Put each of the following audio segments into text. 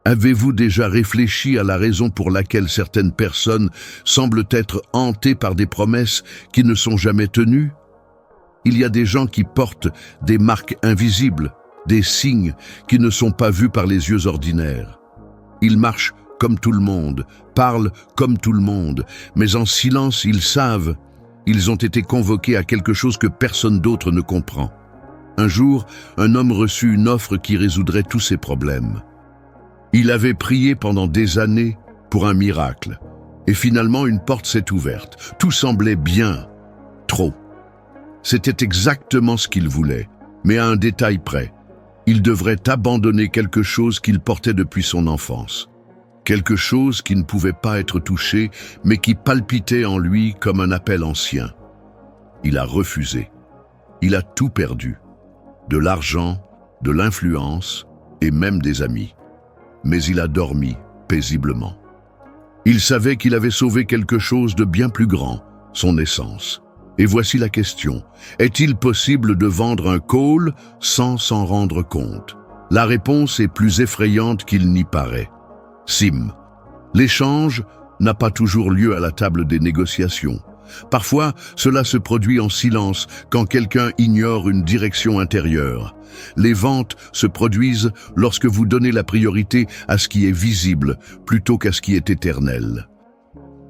Avez-vous déjà réfléchi à la raison pour laquelle certaines personnes semblent être hantées par des promesses qui ne sont jamais tenues? Il y a des gens qui portent des marques invisibles, des signes qui ne sont pas vus par les yeux ordinaires. Ils marchent comme tout le monde, parlent comme tout le monde, mais en silence ils savent, ils ont été convoqués à quelque chose que personne d'autre ne comprend. Un jour, un homme reçut une offre qui résoudrait tous ses problèmes. Il avait prié pendant des années pour un miracle, et finalement une porte s'est ouverte. Tout semblait bien, trop. C'était exactement ce qu'il voulait, mais à un détail près. Il devrait abandonner quelque chose qu'il portait depuis son enfance. Quelque chose qui ne pouvait pas être touché, mais qui palpitait en lui comme un appel ancien. Il a refusé. Il a tout perdu. De l'argent, de l'influence et même des amis. Mais il a dormi paisiblement. Il savait qu'il avait sauvé quelque chose de bien plus grand, son essence. Et voici la question. Est-il possible de vendre un call sans s'en rendre compte? La réponse est plus effrayante qu'il n'y paraît. Sim. L'échange n'a pas toujours lieu à la table des négociations. Parfois, cela se produit en silence quand quelqu'un ignore une direction intérieure. Les ventes se produisent lorsque vous donnez la priorité à ce qui est visible plutôt qu'à ce qui est éternel.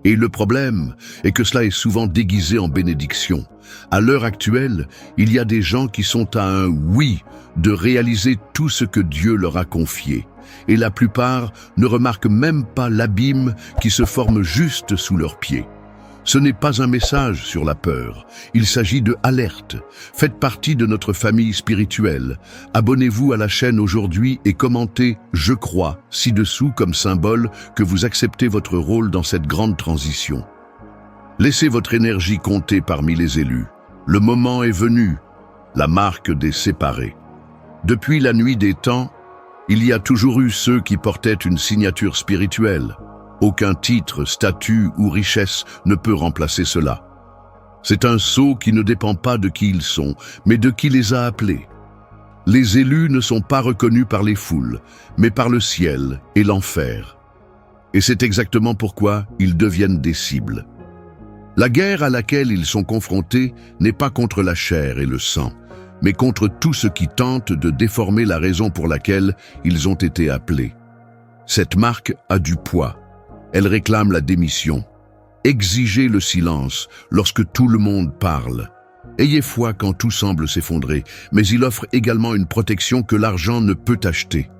Et le problème est que cela est souvent déguisé en bénédiction. À l'heure actuelle, il y a des gens qui sont à un oui de réaliser tout ce que Dieu leur a confié. Et la plupart ne remarquent même pas l'abîme qui se forme juste sous leurs pieds. Ce n'est pas un message sur la peur, il s'agit de alerte. Faites partie de notre famille spirituelle. Abonnez-vous à la chaîne aujourd'hui et commentez « Je crois » ci-dessous comme symbole que vous acceptez votre rôle dans cette grande transition. Laissez votre énergie compter parmi les élus. Le moment est venu, la marque des séparés. Depuis la nuit des temps, il y a toujours eu ceux qui portaient une signature spirituelle. Aucun titre, statut ou richesse ne peut remplacer cela. C'est un sceau qui ne dépend pas de qui ils sont, mais de qui les a appelés. Les élus ne sont pas reconnus par les foules, mais par le ciel et l'enfer. Et c'est exactement pourquoi ils deviennent des cibles. La guerre à laquelle ils sont confrontés n'est pas contre la chair et le sang, mais contre tout ce qui tente de déformer la raison pour laquelle ils ont été appelés. Cette marque a du poids. Elle réclame la démission. Exigez le silence lorsque tout le monde parle. Ayez foi quand tout semble s'effondrer, mais il offre également une protection que l'argent ne peut acheter.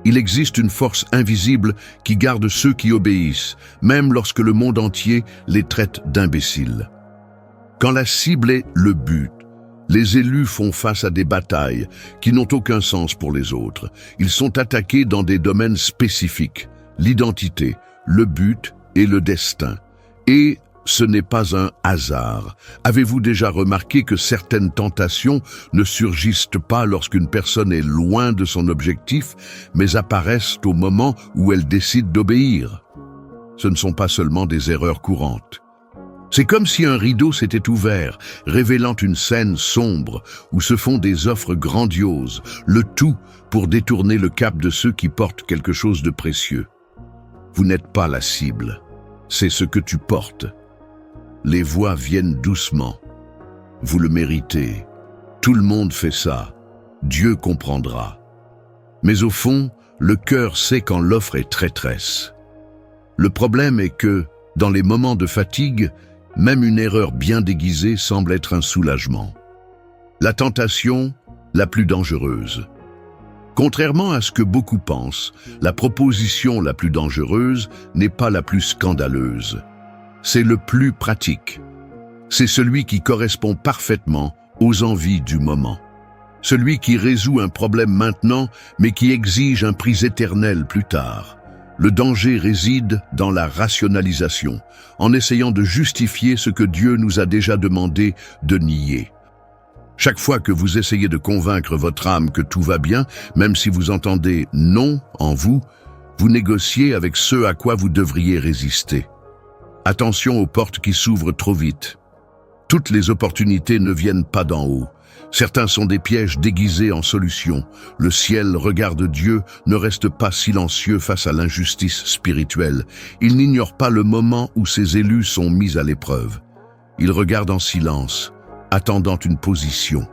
Il existe une force invisible qui garde ceux qui obéissent, même lorsque le monde entier les traite d'imbéciles. Quand la cible est le but, les élus font face à des batailles qui n'ont aucun sens pour les autres. Ils sont attaqués dans des domaines spécifiques, l'identité, le but et le destin. Et ce n'est pas un hasard. Avez-vous déjà remarqué que certaines tentations ne surgissent pas lorsqu'une personne est loin de son objectif, mais apparaissent au moment où elle décide d'obéir? Ce ne sont pas seulement des erreurs courantes. C'est comme si un rideau s'était ouvert, révélant une scène sombre où se font des offres grandioses, le tout pour détourner le cap de ceux qui portent quelque chose de précieux. Vous n'êtes pas la cible, c'est ce que tu portes. Les voix viennent doucement. Vous le méritez. Tout le monde fait ça. Dieu comprendra. Mais au fond, le cœur sait quand l'offre est traîtresse. Le problème est que, dans les moments de fatigue, même une erreur bien déguisée semble être un soulagement. La tentation, la plus dangereuse. Contrairement à ce que beaucoup pensent, la proposition la plus dangereuse n'est pas la plus scandaleuse. C'est le plus pratique. C'est celui qui correspond parfaitement aux envies du moment. Celui qui résout un problème maintenant, mais qui exige un prix éternel plus tard. Le danger réside dans la rationalisation, en essayant de justifier ce que Dieu nous a déjà demandé de nier. Chaque fois que vous essayez de convaincre votre âme que tout va bien, même si vous entendez « non » en vous, vous négociez avec ce à quoi vous devriez résister. Attention aux portes qui s'ouvrent trop vite. Toutes les opportunités ne viennent pas d'en haut, Certains sont des pièges déguisés en solutions. Le ciel regarde Dieu, ne reste pas silencieux face à l'injustice spirituelle. Il n'ignore pas le moment où ses élus sont mis à l'épreuve. Il regarde en silence, attendant une position.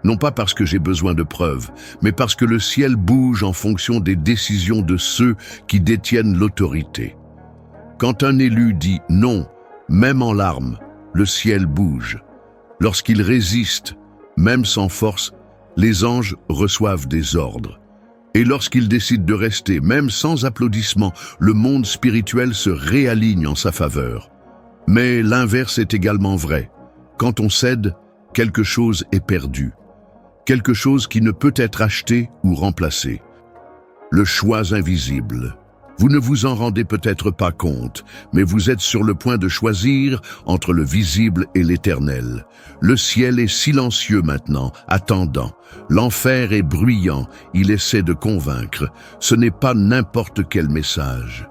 Non pas parce que j'ai besoin de preuves, mais parce que le ciel bouge en fonction des décisions de ceux qui détiennent l'autorité. Quand un élu dit non, même en larmes, le ciel bouge. Lorsqu'il résiste, même sans force, les anges reçoivent des ordres. Et lorsqu'il décide de rester, même sans applaudissements, le monde spirituel se réaligne en sa faveur. Mais l'inverse est également vrai. Quand on cède, quelque chose est perdu. Quelque chose qui ne peut être acheté ou remplacé. Le choix invisible. Vous ne vous en rendez peut-être pas compte, mais vous êtes sur le point de choisir entre le visible et l'éternel. Le ciel est silencieux maintenant, attendant. L'enfer est bruyant, il essaie de convaincre. Ce n'est pas n'importe quel message.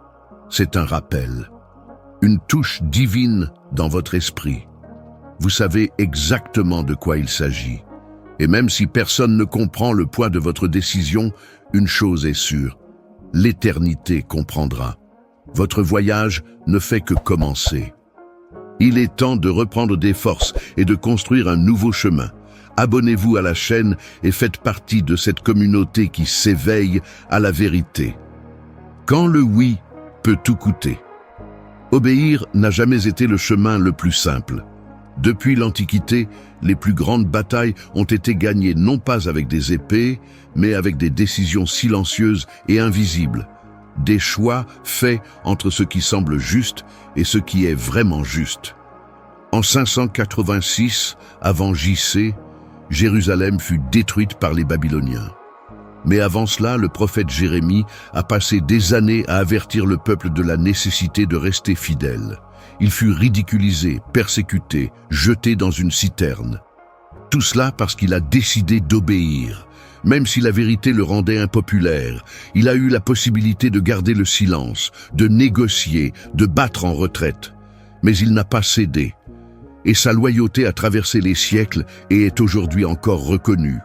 C'est un rappel. Une touche divine dans votre esprit. Vous savez exactement de quoi il s'agit. Et même si personne ne comprend le poids de votre décision, une chose est sûre. L'éternité comprendra. Votre voyage ne fait que commencer. Il est temps de reprendre des forces et de construire un nouveau chemin. Abonnez-vous à la chaîne et faites partie de cette communauté qui s'éveille à la vérité. Quand le oui peut tout coûter. Obéir n'a jamais été le chemin le plus simple. Depuis l'Antiquité, les plus grandes batailles ont été gagnées non pas avec des épées, mais avec des décisions silencieuses et invisibles. Des choix faits entre ce qui semble juste et ce qui est vraiment juste. En 586, avant J.C., Jérusalem fut détruite par les Babyloniens. Mais avant cela, le prophète Jérémie a passé des années à avertir le peuple de la nécessité de rester fidèle. Il fut ridiculisé, persécuté, jeté dans une citerne. Tout cela parce qu'il a décidé d'obéir. Même si la vérité le rendait impopulaire, il a eu la possibilité de garder le silence, de négocier, de battre en retraite. Mais il n'a pas cédé. Et sa loyauté a traversé les siècles et est aujourd'hui encore reconnue.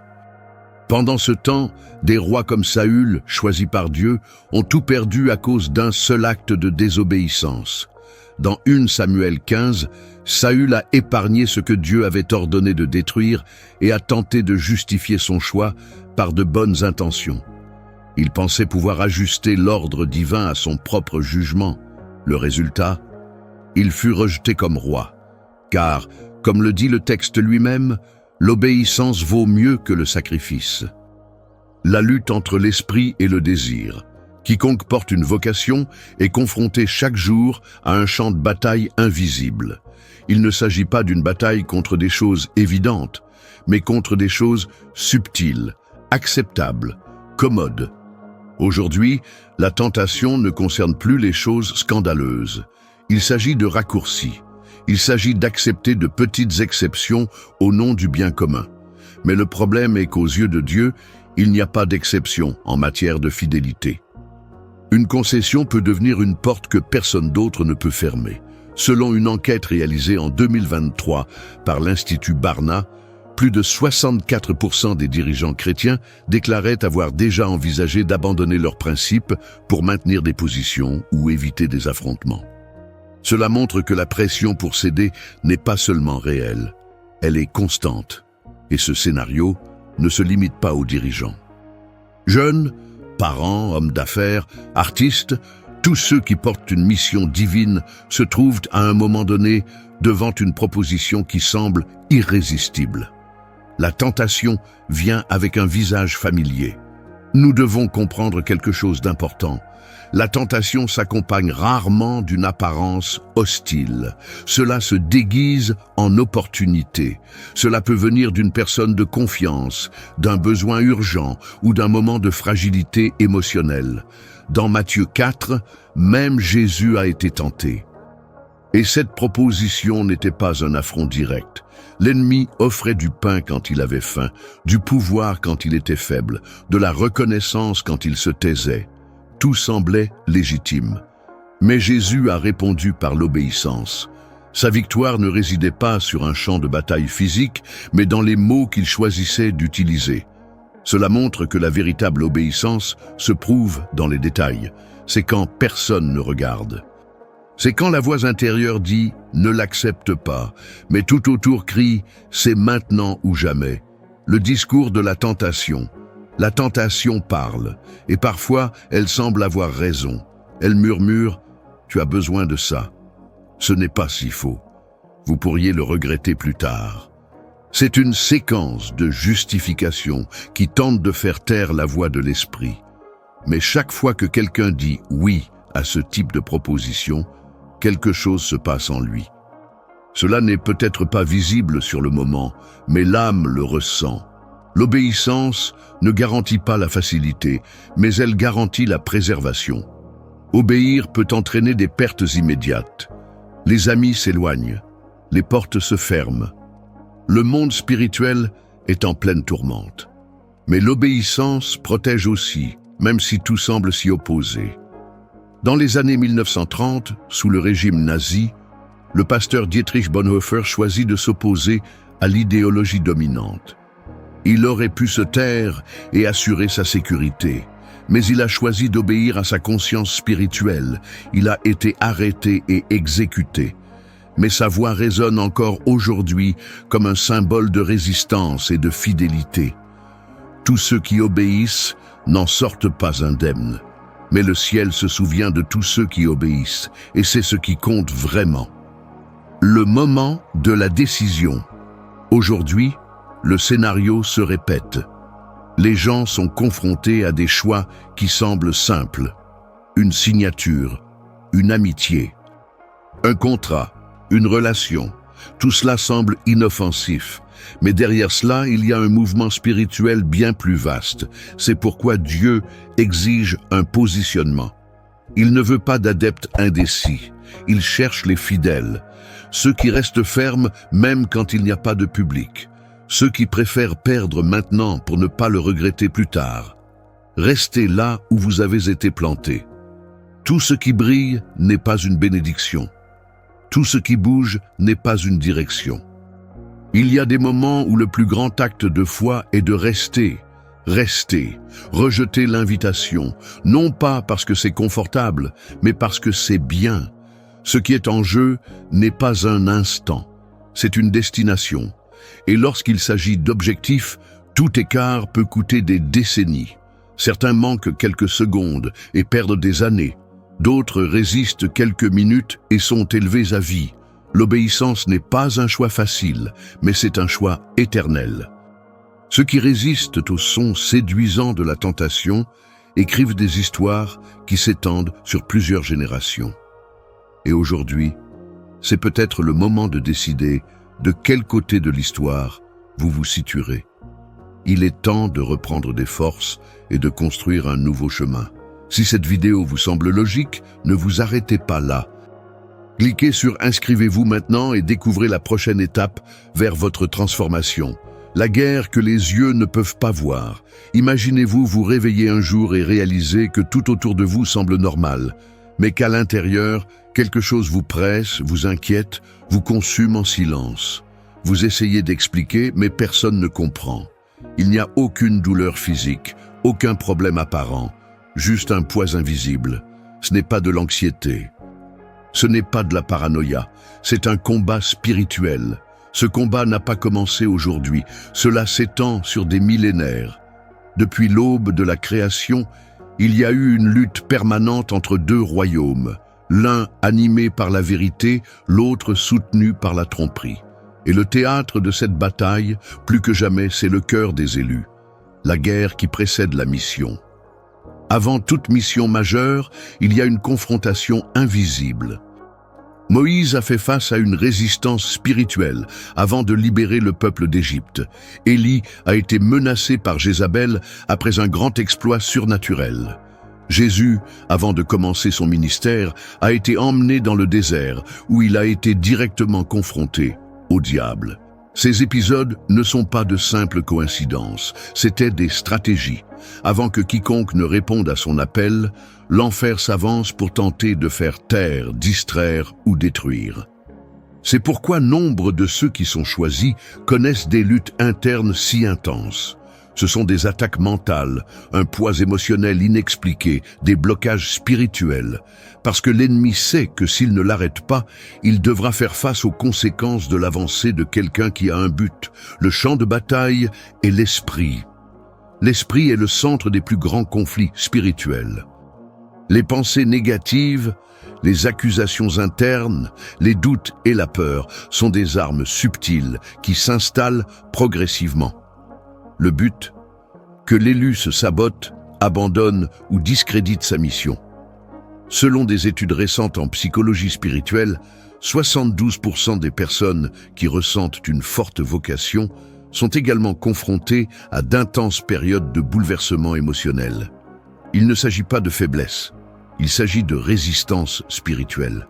Pendant ce temps, des rois comme Saül, choisis par Dieu, ont tout perdu à cause d'un seul acte de désobéissance. Dans 1 Samuel 15, Saül a épargné ce que Dieu avait ordonné de détruire et a tenté de justifier son choix par de bonnes intentions. Il pensait pouvoir ajuster l'ordre divin à son propre jugement. Le résultat, il fut rejeté comme roi. Car, comme le dit le texte lui-même, l'obéissance vaut mieux que le sacrifice. La lutte entre l'esprit et le désir. Quiconque porte une vocation est confronté chaque jour à un champ de bataille invisible. Il ne s'agit pas d'une bataille contre des choses évidentes, mais contre des choses subtiles, acceptables, commodes. Aujourd'hui, la tentation ne concerne plus les choses scandaleuses. Il s'agit de raccourcis. Il s'agit d'accepter de petites exceptions au nom du bien commun. Mais le problème est qu'aux yeux de Dieu, il n'y a pas d'exception en matière de fidélité. Une concession peut devenir une porte que personne d'autre ne peut fermer. Selon une enquête réalisée en 2023 par l'Institut Barna, plus de 64% des dirigeants chrétiens déclaraient avoir déjà envisagé d'abandonner leurs principes pour maintenir des positions ou éviter des affrontements. Cela montre que la pression pour céder n'est pas seulement réelle, elle est constante. Et ce scénario ne se limite pas aux dirigeants. Jeunes, parents, hommes d'affaires, artistes, tous ceux qui portent une mission divine se trouvent à un moment donné devant une proposition qui semble irrésistible. La tentation vient avec un visage familier. Nous devons comprendre quelque chose d'important. La tentation s'accompagne rarement d'une apparence hostile. Cela se déguise en opportunité. Cela peut venir d'une personne de confiance, d'un besoin urgent ou d'un moment de fragilité émotionnelle. Dans Matthieu 4, même Jésus a été tenté. Et cette proposition n'était pas un affront direct. L'ennemi offrait du pain quand il avait faim, du pouvoir quand il était faible, de la reconnaissance quand il se taisait. Tout semblait légitime. Mais Jésus a répondu par l'obéissance. Sa victoire ne résidait pas sur un champ de bataille physique, mais dans les mots qu'il choisissait d'utiliser. Cela montre que la véritable obéissance se prouve dans les détails. C'est quand personne ne regarde. C'est quand la voix intérieure dit « ne l'accepte pas », mais tout autour crie « c'est maintenant ou jamais ». Le discours de la tentation. La tentation parle, et parfois elle semble avoir raison. Elle murmure « tu as besoin de ça ». Ce n'est pas si faux. Vous pourriez le regretter plus tard. C'est une séquence de justification qui tente de faire taire la voix de l'esprit. Mais chaque fois que quelqu'un dit « oui » à ce type de proposition, quelque chose se passe en lui. Cela n'est peut-être pas visible sur le moment, mais l'âme le ressent. L'obéissance ne garantit pas la facilité, mais elle garantit la préservation. Obéir peut entraîner des pertes immédiates. Les amis s'éloignent, les portes se ferment. Le monde spirituel est en pleine tourmente. Mais l'obéissance protège aussi, même si tout semble s'y opposer. Dans les années 1930, sous le régime nazi, le pasteur Dietrich Bonhoeffer choisit de s'opposer à l'idéologie dominante. Il aurait pu se taire et assurer sa sécurité, mais il a choisi d'obéir à sa conscience spirituelle. Il a été arrêté et exécuté. Mais sa voix résonne encore aujourd'hui comme un symbole de résistance et de fidélité. Tous ceux qui obéissent n'en sortent pas indemnes. Mais le ciel se souvient de tous ceux qui obéissent, et c'est ce qui compte vraiment. Le moment de la décision. Aujourd'hui, le scénario se répète. Les gens sont confrontés à des choix qui semblent simples. Une signature, une amitié, un contrat, une relation. Tout cela semble inoffensif. Mais derrière cela, il y a un mouvement spirituel bien plus vaste. C'est pourquoi Dieu exige un positionnement. Il ne veut pas d'adeptes indécis. Il cherche les fidèles. Ceux qui restent fermes même quand il n'y a pas de public. Ceux qui préfèrent perdre maintenant pour ne pas le regretter plus tard. Restez là où vous avez été plantés. Tout ce qui brille n'est pas une bénédiction. Tout ce qui bouge n'est pas une direction. Il y a des moments où le plus grand acte de foi est de rester, rejeter l'invitation, non pas parce que c'est confortable, mais parce que c'est bien. Ce qui est en jeu n'est pas un instant, c'est une destination. Et lorsqu'il s'agit d'objectifs, tout écart peut coûter des décennies. Certains manquent quelques secondes et perdent des années. D'autres résistent quelques minutes et sont élevés à vie. L'obéissance n'est pas un choix facile, mais c'est un choix éternel. Ceux qui résistent au son séduisant de la tentation écrivent des histoires qui s'étendent sur plusieurs générations. Et aujourd'hui, c'est peut-être le moment de décider de quel côté de l'histoire vous vous situerez. Il est temps de reprendre des forces et de construire un nouveau chemin. Si cette vidéo vous semble logique, ne vous arrêtez pas là. Cliquez sur « Inscrivez-vous maintenant » et découvrez la prochaine étape vers votre transformation. La guerre que les yeux ne peuvent pas voir. Imaginez-vous vous réveiller un jour et réaliser que tout autour de vous semble normal, mais qu'à l'intérieur, quelque chose vous presse, vous inquiète, vous consume en silence. Vous essayez d'expliquer, mais personne ne comprend. Il n'y a aucune douleur physique, aucun problème apparent, juste un poids invisible. Ce n'est pas de l'anxiété. Ce n'est pas de la paranoïa, c'est un combat spirituel. Ce combat n'a pas commencé aujourd'hui, cela s'étend sur des millénaires. Depuis l'aube de la création, il y a eu une lutte permanente entre deux royaumes, l'un animé par la vérité, l'autre soutenu par la tromperie. Et le théâtre de cette bataille, plus que jamais, c'est le cœur des élus, la guerre qui précède la mission. Avant toute mission majeure, il y a une confrontation invisible. Moïse a fait face à une résistance spirituelle avant de libérer le peuple d'Égypte. Élie a été menacé par Jézabel après un grand exploit surnaturel. Jésus, avant de commencer son ministère, a été emmené dans le désert où il a été directement confronté au diable. Ces épisodes ne sont pas de simples coïncidences, c'étaient des stratégies. Avant que quiconque ne réponde à son appel, l'enfer s'avance pour tenter de faire taire, distraire ou détruire. C'est pourquoi nombre de ceux qui sont choisis connaissent des luttes internes si intenses. Ce sont des attaques mentales, un poids émotionnel inexpliqué, des blocages spirituels. Parce que l'ennemi sait que s'il ne l'arrête pas, il devra faire face aux conséquences de l'avancée de quelqu'un qui a un but. Le champ de bataille est l'esprit. L'esprit est le centre des plus grands conflits spirituels. Les pensées négatives, les accusations internes, les doutes et la peur sont des armes subtiles qui s'installent progressivement. Le but? Que l'élu se sabote, abandonne ou discrédite sa mission. Selon des études récentes en psychologie spirituelle, 72% des personnes qui ressentent une forte vocation sont également confrontées à d'intenses périodes de bouleversement émotionnel. Il ne s'agit pas de faiblesse, il s'agit de résistance spirituelle.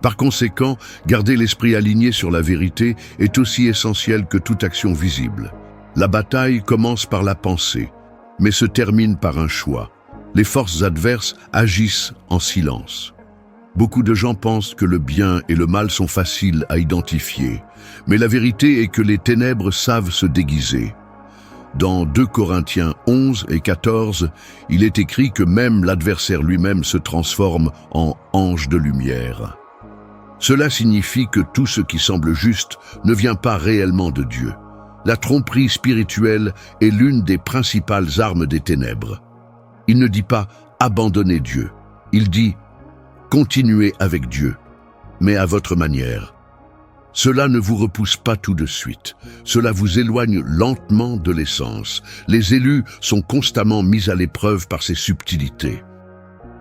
Par conséquent, garder l'esprit aligné sur la vérité est aussi essentiel que toute action visible. La bataille commence par la pensée, mais se termine par un choix. Les forces adverses agissent en silence. Beaucoup de gens pensent que le bien et le mal sont faciles à identifier, mais la vérité est que les ténèbres savent se déguiser. Dans 2 Corinthiens 11 et 14, il est écrit que même l'adversaire lui-même se transforme en ange de lumière. Cela signifie que tout ce qui semble juste ne vient pas réellement de Dieu. La tromperie spirituelle est l'une des principales armes des ténèbres. Il ne dit pas « abandonnez Dieu », il dit « continuez avec Dieu, mais à votre manière ». Cela ne vous repousse pas tout de suite, cela vous éloigne lentement de l'essence. Les élus sont constamment mis à l'épreuve par ces subtilités.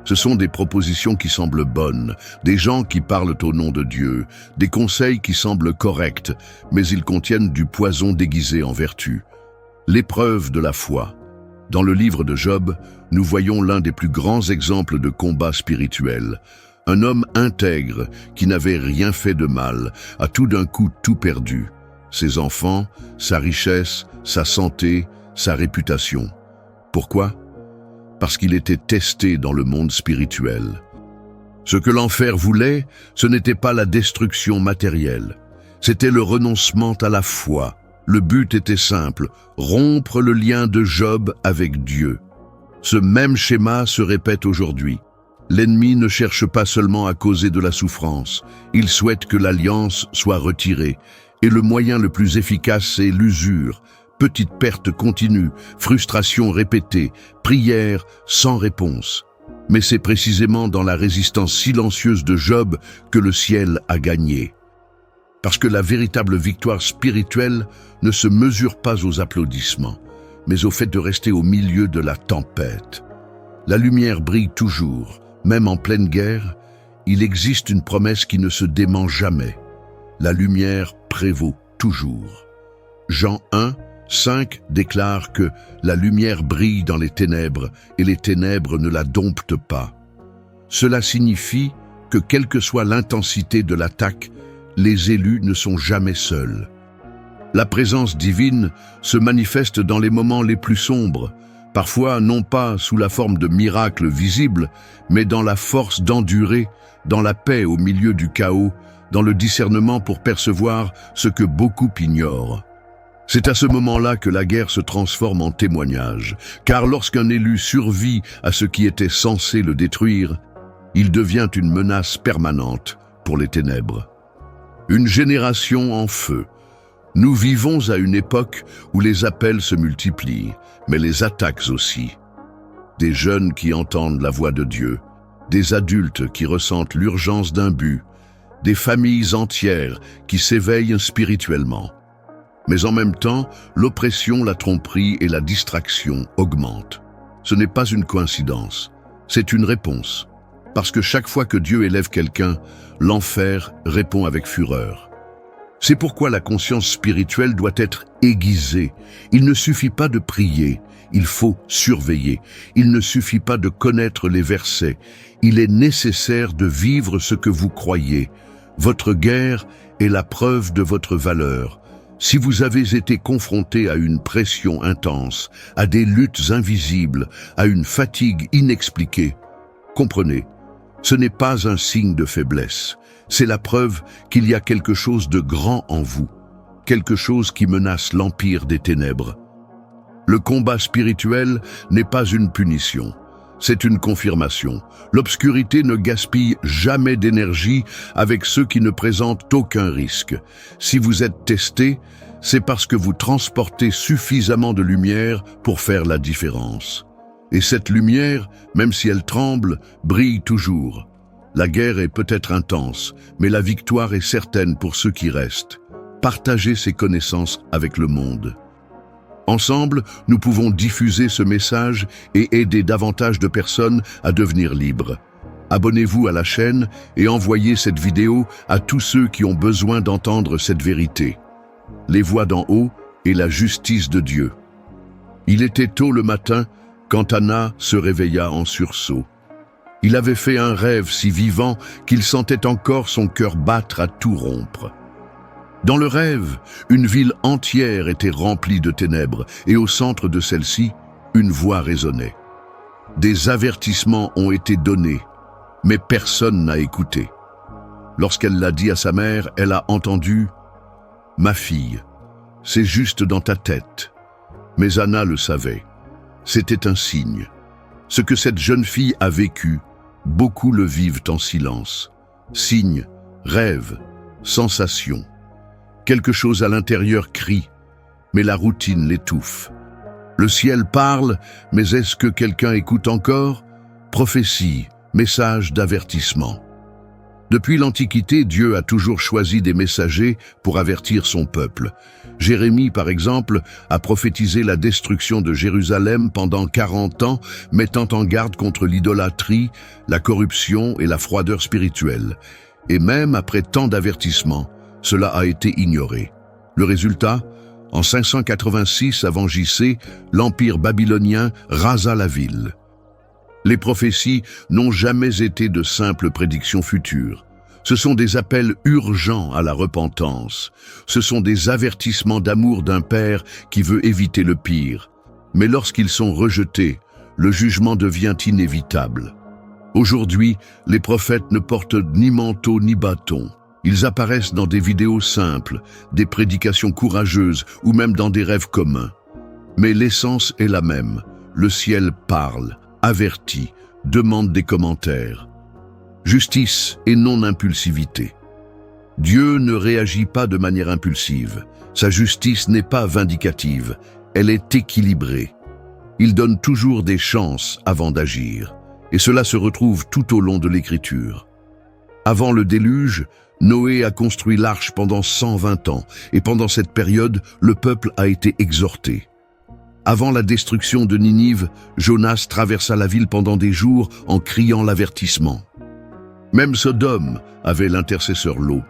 Ce sont des propositions qui semblent bonnes, des gens qui parlent au nom de Dieu, des conseils qui semblent corrects, mais ils contiennent du poison déguisé en vertu. L'épreuve de la foi. Dans le livre de Job, nous voyons l'un des plus grands exemples de combat spirituel. Un homme intègre, qui n'avait rien fait de mal, a tout d'un coup tout perdu. Ses enfants, sa richesse, sa santé, sa réputation. Pourquoi ? Parce qu'il était testé dans le monde spirituel. Ce que l'enfer voulait, ce n'était pas la destruction matérielle. C'était le renoncement à la foi. Le but était simple, rompre le lien de Job avec Dieu. Ce même schéma se répète aujourd'hui. L'ennemi ne cherche pas seulement à causer de la souffrance, il souhaite que l'alliance soit retirée. Et le moyen le plus efficace, c'est l'usure. Petite perte continue, frustration répétée, prière sans réponse. Mais c'est précisément dans la résistance silencieuse de Job que le ciel a gagné. Parce que la véritable victoire spirituelle ne se mesure pas aux applaudissements, mais au fait de rester au milieu de la tempête. La lumière brille toujours, même en pleine guerre, il existe une promesse qui ne se dément jamais. La lumière prévaut toujours. Jean 1, 5 déclare que la lumière brille dans les ténèbres et les ténèbres ne la domptent pas. Cela signifie que quelle que soit l'intensité de l'attaque, les élus ne sont jamais seuls. La présence divine se manifeste dans les moments les plus sombres, parfois non pas sous la forme de miracles visibles, mais dans la force d'endurer, dans la paix au milieu du chaos, dans le discernement pour percevoir ce que beaucoup ignorent. C'est à ce moment-là que la guerre se transforme en témoignage, car lorsqu'un élu survit à ce qui était censé le détruire, il devient une menace permanente pour les ténèbres. Une génération en feu. Nous vivons à une époque où les appels se multiplient, mais les attaques aussi. Des jeunes qui entendent la voix de Dieu, des adultes qui ressentent l'urgence d'un but, des familles entières qui s'éveillent spirituellement. Mais en même temps, l'oppression, la tromperie et la distraction augmentent. Ce n'est pas une coïncidence, c'est une réponse. Parce que chaque fois que Dieu élève quelqu'un, l'enfer répond avec fureur. C'est pourquoi la conscience spirituelle doit être aiguisée. Il ne suffit pas de prier, il faut surveiller. Il ne suffit pas de connaître les versets. Il est nécessaire de vivre ce que vous croyez. Votre guerre est la preuve de votre valeur. Si vous avez été confronté à une pression intense, à des luttes invisibles, à une fatigue inexpliquée, comprenez, Ce n'est pas un signe de faiblesse, c'est la preuve qu'il y a quelque chose de grand en vous, quelque chose qui menace l'empire des ténèbres. Le combat spirituel n'est pas une punition, c'est une confirmation. L'obscurité ne gaspille jamais d'énergie avec ceux qui ne présentent aucun risque. Si vous êtes testé, c'est parce que vous transportez suffisamment de lumière pour faire la différence. Et cette lumière, même si elle tremble, brille toujours. La guerre est peut-être intense, mais la victoire est certaine pour ceux qui restent. Partagez ces connaissances avec le monde. Ensemble, nous pouvons diffuser ce message et aider davantage de personnes à devenir libres. Abonnez-vous à la chaîne et envoyez cette vidéo à tous ceux qui ont besoin d'entendre cette vérité. Les voix d'en haut et la justice de Dieu. Il était tôt le matin quand Anna se réveilla en sursaut. Il avait fait un rêve si vivant qu'il sentait encore son cœur battre à tout rompre. Dans le rêve, une ville entière était remplie de ténèbres et au centre de celle-ci, une voix résonnait. Des avertissements ont été donnés, mais personne n'a écouté. Lorsqu'elle l'a dit à sa mère, elle a entendu « Ma fille, c'est juste dans ta tête ». Mais Anna le savait. C'était un signe. Ce que cette jeune fille a vécu, beaucoup le vivent en silence. Signe, rêve, sensation. Quelque chose à l'intérieur crie, mais la routine l'étouffe. Le ciel parle, mais est-ce que quelqu'un écoute encore? Prophétie, message d'avertissement. Depuis l'Antiquité, Dieu a toujours choisi des messagers pour avertir son peuple. Jérémie, par exemple, a prophétisé la destruction de Jérusalem pendant 40 ans, mettant en garde contre l'idolâtrie, la corruption et la froideur spirituelle. Et même après tant d'avertissements, cela a été ignoré. Le résultat, en 586 avant JC, l'Empire babylonien rasa la ville. Les prophéties n'ont jamais été de simples prédictions futures. Ce sont des appels urgents à la repentance. Ce sont des avertissements d'amour d'un père qui veut éviter le pire. Mais lorsqu'ils sont rejetés, le jugement devient inévitable. Aujourd'hui, les prophètes ne portent ni manteau ni bâton. Ils apparaissent dans des vidéos simples, des prédications courageuses ou même dans des rêves communs. Mais l'essence est la même. Le ciel parle, avertit, demande des commentaires. Justice et non-impulsivité. Dieu ne réagit pas de manière impulsive. Sa justice n'est pas vindicative, elle est équilibrée. Il donne toujours des chances avant d'agir. Et cela se retrouve tout au long de l'Écriture. Avant le déluge, Noé a construit l'arche pendant 120 ans, et pendant cette période, le peuple a été exhorté. Avant la destruction de Ninive, Jonas traversa la ville pendant des jours en criant l'avertissement. Même Sodome avait l'intercesseur Lot,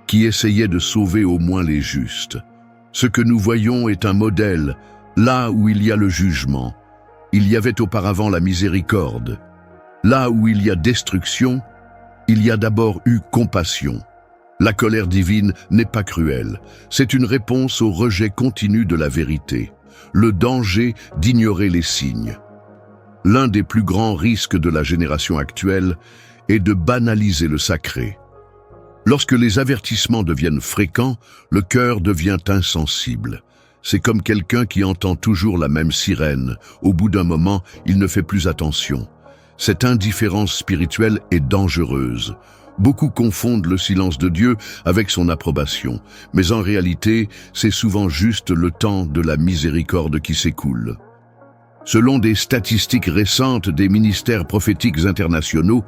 qui essayait de sauver au moins les justes. Ce que nous voyons est un modèle, là où il y a le jugement. Il y avait auparavant la miséricorde. Là où il y a destruction, il y a d'abord eu compassion. La colère divine n'est pas cruelle, c'est une réponse au rejet continu de la vérité, le danger d'ignorer les signes. L'un des plus grands risques de la génération actuelle est de banaliser le sacré. Lorsque les avertissements deviennent fréquents, le cœur devient insensible. C'est comme quelqu'un qui entend toujours la même sirène. Au bout d'un moment, il ne fait plus attention. Cette indifférence spirituelle est dangereuse. Beaucoup confondent le silence de Dieu avec son approbation, mais en réalité, c'est souvent juste le temps de la miséricorde qui s'écoule. Selon des statistiques récentes des ministères prophétiques internationaux,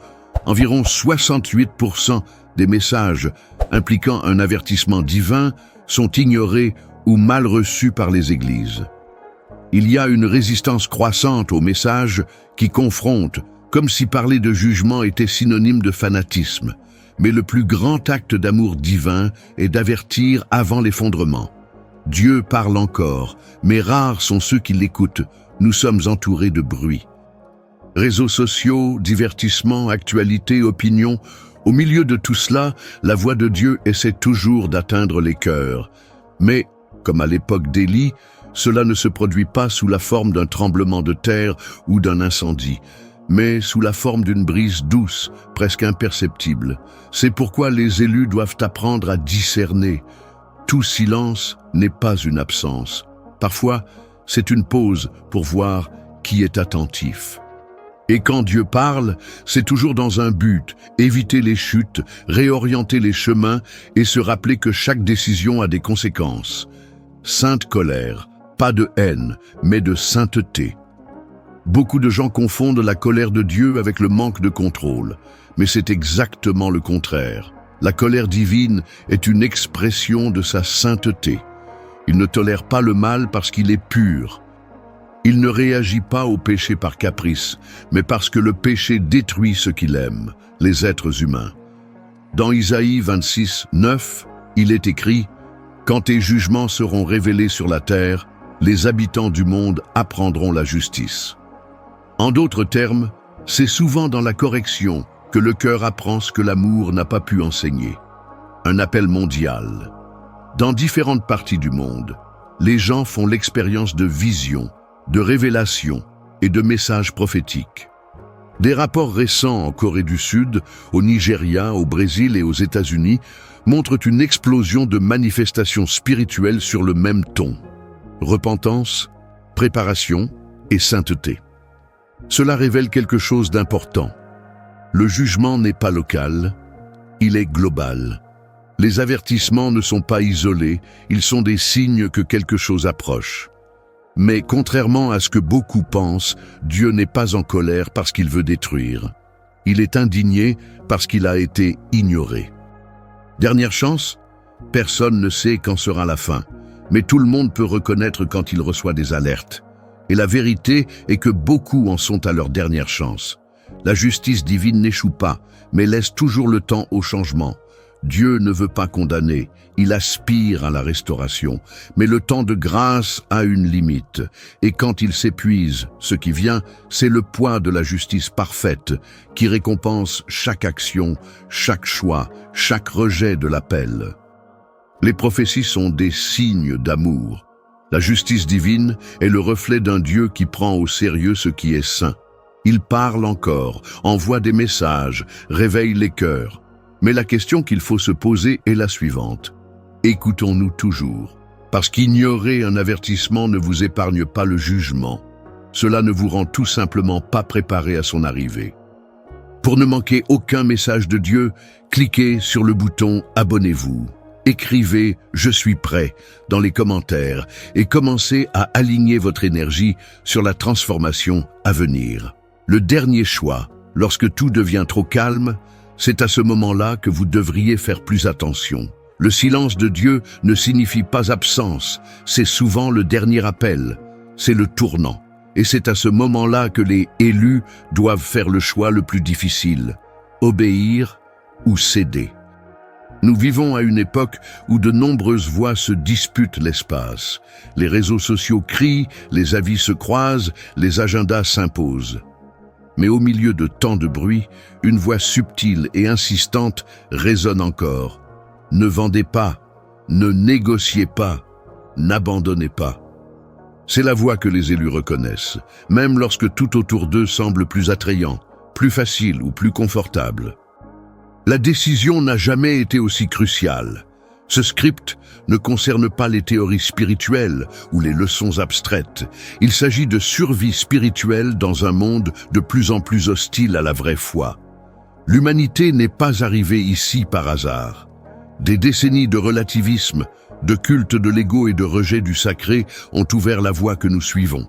environ 68% des messages impliquant un avertissement divin sont ignorés ou mal reçus par les églises. Il y a une résistance croissante aux messages qui confrontent, comme si parler de jugement était synonyme de fanatisme. Mais le plus grand acte d'amour divin est d'avertir avant l'effondrement. Dieu parle encore, mais rares sont ceux qui l'écoutent. Nous sommes entourés de bruit. Réseaux sociaux, divertissements, actualités, opinions. Au milieu de tout cela, la voix de Dieu essaie toujours d'atteindre les cœurs. Mais, comme à l'époque d'Élie, cela ne se produit pas sous la forme d'un tremblement de terre ou d'un incendie. mais sous la forme d'une brise douce, presque imperceptible. C'est pourquoi les élus doivent apprendre à discerner. Tout silence n'est pas une absence. Parfois, c'est une pause pour voir qui est attentif. Et quand Dieu parle, c'est toujours dans un but, éviter les chutes, réorienter les chemins et se rappeler que chaque décision a des conséquences. Sainte colère, pas de haine, mais de sainteté. Beaucoup de gens confondent la colère de Dieu avec le manque de contrôle, mais c'est exactement le contraire. La colère divine est une expression de sa sainteté. Il ne tolère pas le mal parce qu'il est pur. Il ne réagit pas au péché par caprice, mais parce que le péché détruit ce qu'il aime, les êtres humains. Dans Isaïe 26, 9, il est écrit « Quand tes jugements seront révélés sur la terre, les habitants du monde apprendront la justice. » En d'autres termes, c'est souvent dans la correction que le cœur apprend ce que l'amour n'a pas pu enseigner. Un appel mondial. Dans différentes parties du monde, les gens font l'expérience de visions, de révélations et de messages prophétiques. Des rapports récents en Corée du Sud, au Nigeria, au Brésil et aux États-Unis montrent une explosion de manifestations spirituelles sur le même ton. Repentance, préparation et sainteté. Cela révèle quelque chose d'important. Le jugement n'est pas local, il est global. Les avertissements ne sont pas isolés, ils sont des signes que quelque chose approche. Mais contrairement à ce que beaucoup pensent, Dieu n'est pas en colère parce qu'il veut détruire. Il est indigné parce qu'il a été ignoré. Dernière chance, personne ne sait quand sera la fin, mais tout le monde peut reconnaître quand il reçoit des alertes. Et la vérité est que beaucoup en sont à leur dernière chance. La justice divine n'échoue pas, mais laisse toujours le temps au changement. Dieu ne veut pas condamner, il aspire à la restauration, mais le temps de grâce a une limite. Et quand il s'épuise, ce qui vient, c'est le poids de la justice parfaite qui récompense chaque action, chaque choix, chaque rejet de l'appel. Les prophéties sont des signes d'amour. La justice divine est le reflet d'un Dieu qui prend au sérieux ce qui est saint. Il parle encore, envoie des messages, réveille les cœurs. Mais la question qu'il faut se poser est la suivante. Écoutons-nous toujours? Parce qu'ignorer un avertissement ne vous épargne pas le jugement. Cela ne vous rend tout simplement pas préparé à son arrivée. Pour ne manquer aucun message de Dieu, cliquez sur le bouton « Abonnez-vous ». Écrivez « Je suis prêt » dans les commentaires et commencez à aligner votre énergie sur la transformation à venir. Le dernier choix, lorsque tout devient trop calme, c'est à ce moment-là que vous devriez faire plus attention. Le silence de Dieu ne signifie pas absence, c'est souvent le dernier appel, c'est le tournant. Et c'est à ce moment-là que les élus doivent faire le choix le plus difficile, obéir ou céder. Nous vivons à une époque où de nombreuses voix se disputent l'espace. Les réseaux sociaux crient, les avis se croisent, les agendas s'imposent. Mais au milieu de tant de bruit, une voix subtile et insistante résonne encore. Ne vendez pas, ne négociez pas, n'abandonnez pas. C'est la voix que les élus reconnaissent, même lorsque tout autour d'eux semble plus attrayant, plus facile ou plus confortable. La décision n'a jamais été aussi cruciale. Ce script ne concerne pas les théories spirituelles ou les leçons abstraites. Il s'agit de survie spirituelle dans un monde de plus en plus hostile à la vraie foi. L'humanité n'est pas arrivée ici par hasard. Des décennies de relativisme, de culte de l'ego et de rejet du sacré ont ouvert la voie que nous suivons.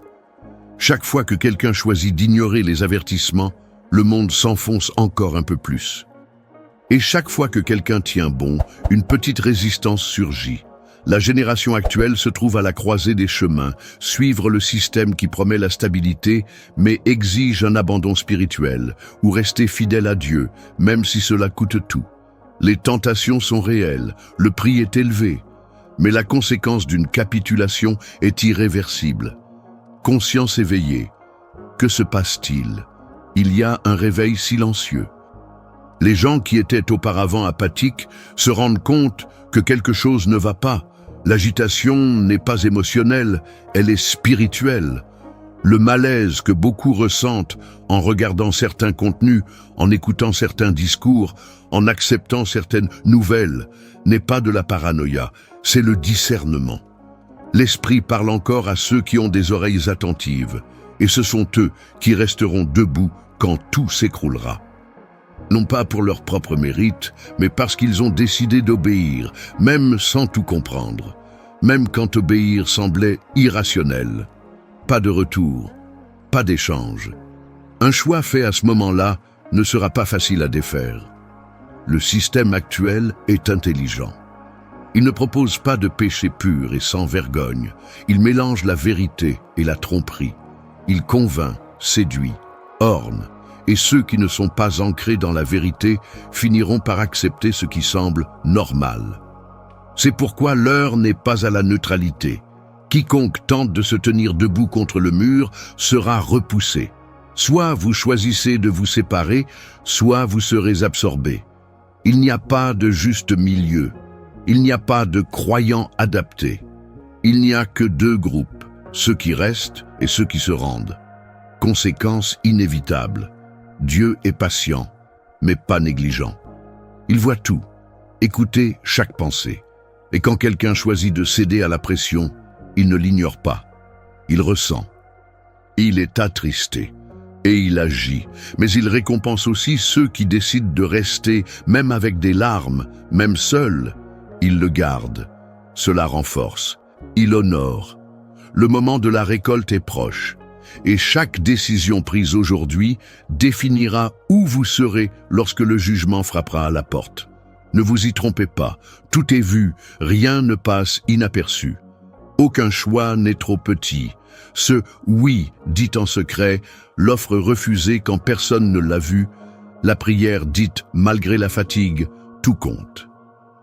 Chaque fois que quelqu'un choisit d'ignorer les avertissements, le monde s'enfonce encore un peu plus. Et chaque fois que quelqu'un tient bon, une petite résistance surgit. La génération actuelle se trouve à la croisée des chemins, suivre le système qui promet la stabilité, mais exige un abandon spirituel, ou rester fidèle à Dieu, même si cela coûte tout. Les tentations sont réelles, le prix est élevé, mais la conséquence d'une capitulation est irréversible. Conscience éveillée. Que se passe-t-il? Il y a un réveil silencieux. Les gens qui étaient auparavant apathiques se rendent compte que quelque chose ne va pas. L'agitation n'est pas émotionnelle, elle est spirituelle. Le malaise que beaucoup ressentent en regardant certains contenus, en écoutant certains discours, en acceptant certaines nouvelles, n'est pas de la paranoïa, c'est le discernement. L'esprit parle encore à ceux qui ont des oreilles attentives, et ce sont eux qui resteront debout quand tout s'écroulera. Non pas pour leur propre mérite, mais parce qu'ils ont décidé d'obéir, même sans tout comprendre, même quand obéir semblait irrationnel. Pas de retour, pas d'échange. Un choix fait à ce moment-là ne sera pas facile à défaire. Le système actuel est intelligent. Il ne propose pas de péché pur et sans vergogne. Il mélange la vérité et la tromperie. Il convainc, séduit, orne, et ceux qui ne sont pas ancrés dans la vérité finiront par accepter ce qui semble normal. C'est pourquoi l'heure n'est pas à la neutralité. Quiconque tente de se tenir debout contre le mur sera repoussé. Soit vous choisissez de vous séparer, soit vous serez absorbés. Il n'y a pas de juste milieu. Il n'y a pas de croyants adaptés. Il n'y a que deux groupes, ceux qui restent et ceux qui se rendent. Conséquence inévitable. Dieu est patient, mais pas négligent. Il voit tout, écoutez chaque pensée. Et quand quelqu'un choisit de céder à la pression, il ne l'ignore pas. Il ressent. Il est attristé. Et il agit. Mais il récompense aussi ceux qui décident de rester, même avec des larmes, même seuls. Il le garde. Cela renforce. Il honore. Le moment de la récolte est proche. Et chaque décision prise aujourd'hui définira où vous serez lorsque le jugement frappera à la porte. Ne vous y trompez pas. Tout est vu. Rien ne passe inaperçu. Aucun choix n'est trop petit. Ce « oui » dit en secret, l'offre refusée quand personne ne l'a vu, la prière dite malgré la fatigue, tout compte.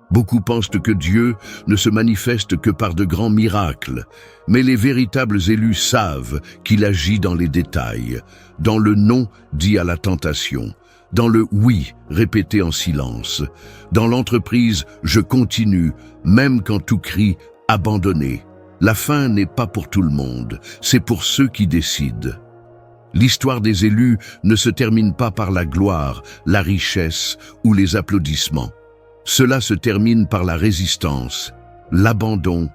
Beaucoup pensent que Dieu ne se manifeste que par de grands miracles, mais les véritables élus savent qu'il agit dans les détails, dans le non dit à la tentation, dans le oui répété en silence, dans l'entreprise « je continue » même quand tout crie « abandonné ». La fin n'est pas pour tout le monde, c'est pour ceux qui décident. L'histoire des élus ne se termine pas par la gloire, la richesse ou les applaudissements. Cela se termine par la résistance, l'abandon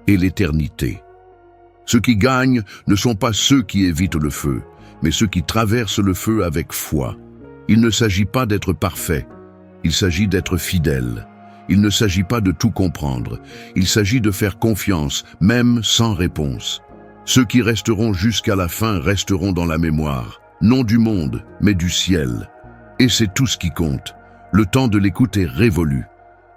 et l'éternité. Ceux qui gagnent ne sont pas ceux qui évitent le feu, mais ceux qui traversent le feu avec foi. Il ne s'agit pas d'être parfait, il s'agit d'être fidèle. Il ne s'agit pas de tout comprendre, il s'agit de faire confiance, même sans réponse. Ceux qui resteront jusqu'à la fin resteront dans la mémoire, non du monde, mais du ciel. Et c'est tout ce qui compte. Le temps de l'écoute est révolu.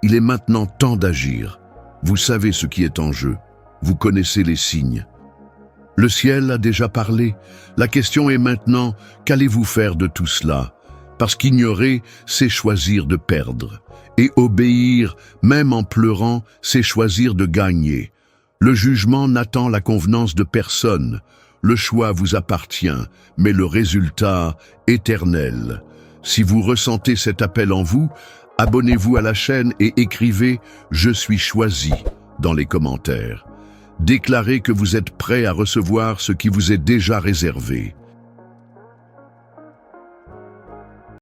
Il est maintenant temps d'agir. Vous savez ce qui est en jeu. Vous connaissez les signes. Le ciel a déjà parlé. La question est maintenant, qu'allez-vous faire de tout cela? Parce qu'ignorer, c'est choisir de perdre. Et obéir, même en pleurant, c'est choisir de gagner. Le jugement n'attend la convenance de personne. Le choix vous appartient, mais le résultat, éternel. Si vous ressentez cet appel en vous, abonnez-vous à la chaîne et écrivez « Je suis choisi » dans les commentaires. Déclarez que vous êtes prêt à recevoir ce qui vous est déjà réservé.